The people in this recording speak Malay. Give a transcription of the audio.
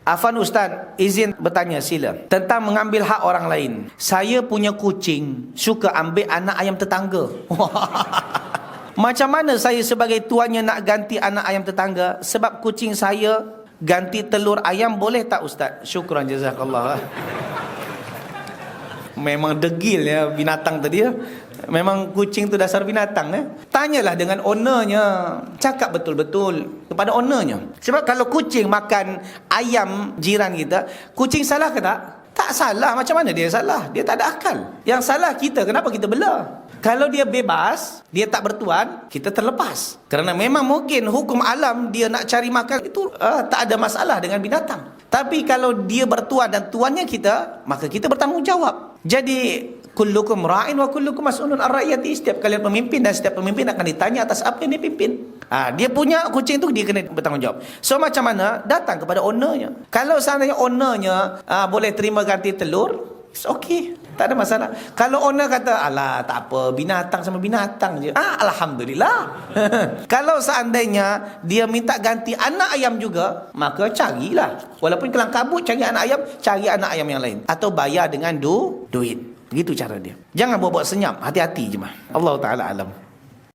Afan Ustaz, izin bertanya sila. Tentang mengambil hak orang lain. Saya punya kucing suka ambil anak ayam tetangga. Macam mana saya sebagai tuannya nak ganti anak ayam tetangga? Sebab kucing saya ganti telur ayam, boleh tak Ustaz? Syukran, jazakallah. Memang degil ya binatang tadi ya. Memang kucing tu dasar binatang ya. Tanyalah dengan ownernya. Cakap betul-betul kepada ownernya. Sebab kalau kucing makan ayam jiran kita, kucing salah ke tak? Tak salah. Macam mana dia salah? Dia tak ada akal. Yang salah kita, kenapa kita bela? Kalau dia bebas, dia tak bertuan, kita terlepas. Kerana memang mungkin hukum alam dia nak cari makan itu tak ada masalah dengan binatang. Tapi kalau dia bertuan dan tuannya kita, maka kita bertanggungjawab. Jadi kullukum ra'in wa kullukum mas'ulun an ra'iyati. Setiap kalian pemimpin dan setiap pemimpin akan ditanya atas apa yang dia pimpin. Dia punya kucing tu dia kena bertanggungjawab. So macam mana? Datang kepada ownernya. Kalau seandainya ownernya boleh terima ganti telur, it's okay, tak ada masalah. Kalau owner kata, alah tak apa, binatang sama binatang je, alhamdulillah. Kalau seandainya dia minta ganti anak ayam juga, maka carilah. Walaupun kelang kabut cari anak ayam, cari anak ayam yang lain. Atau bayar dengan duit. Begitu cara dia. Jangan buat-buat senyap. Hati-hati je mah. Allah Ta'ala alam.